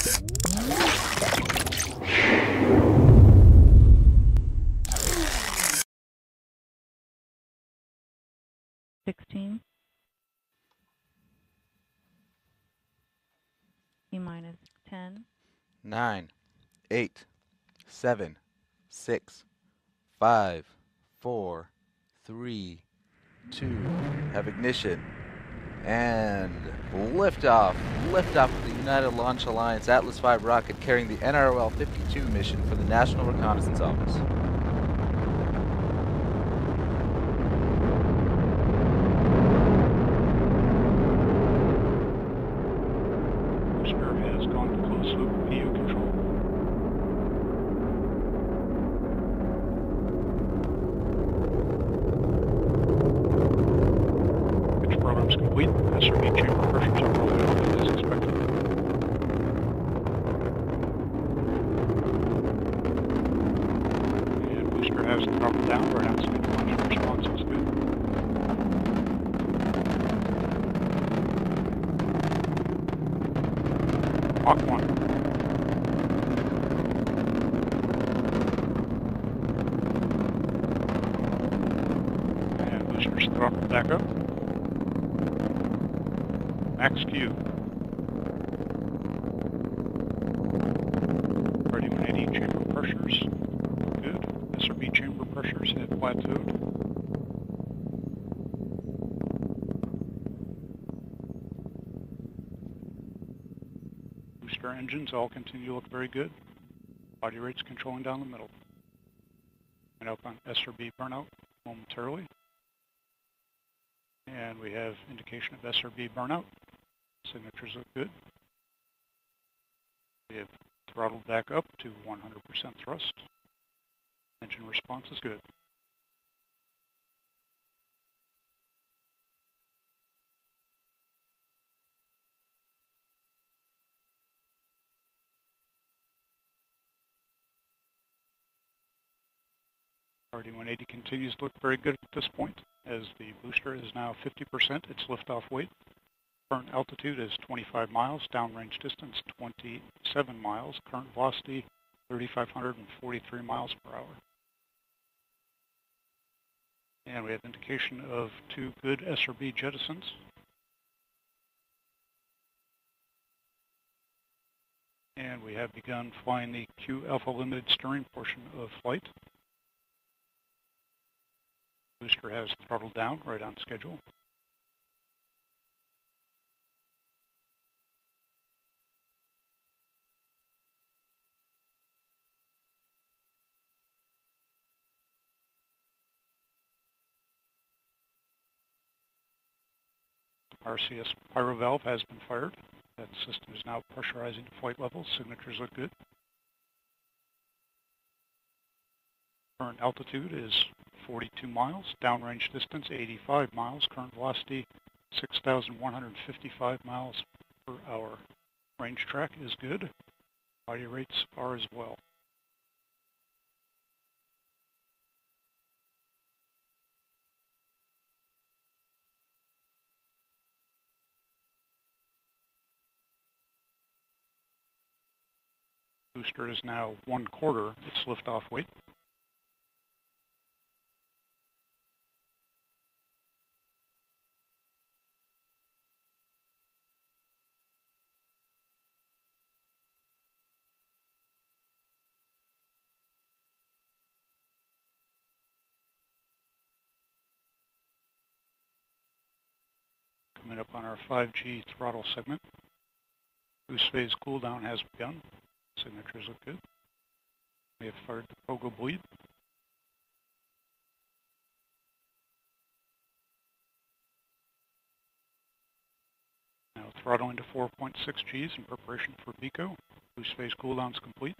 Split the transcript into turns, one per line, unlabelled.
16. T-minus 10.
9, 8, 7, 6, 5, 4, 3, 2, have ignition, and liftoff. Liftoff of the United Launch Alliance Atlas V rocket carrying the NROL-52 mission for the National Reconnaissance Office.
Booster has gone to closed loop PU control. Pitch program's complete. SRB chamber pressures are rolling out as expected. And booster has throttled down right on schedule. Launch response is good. Mach 1. And boosters throttled back up. Max Q. Ready 180 chamber pressures. Good. SRB chamber pressures have plateaued. Booster engines all continue to look very good. Body rates controlling down the middle. And up on SRB burnout momentarily. And we have indication of SRB burnout. Signatures look good. We have throttled back up to 100% thrust. Engine response is good. RD-180 continues to look very good at this point, as the booster is now 50% its liftoff weight. Current altitude is 25 miles, downrange distance 27 miles, current velocity 3,543 miles per hour. And we have indication of 2 good SRB jettisons. And we have begun flying the Q Alpha Limited steering portion of flight. Booster has throttled down right on schedule. RCS pyro valve has been fired. That system is now pressurizing to flight levels. Signatures look good. Current altitude is 42 miles. Downrange distance 85 miles. Current velocity 6,155 miles per hour. Range track is good. Body rates are as well. Booster is now 1/4 its liftoff weight. Coming up on our 5G throttle segment. Boost phase cooldown has begun. Signatures look good. We have fired the pogo bleed. Now throttling to 4.6 Gs in preparation for BECO. Boost phase cooldown is complete.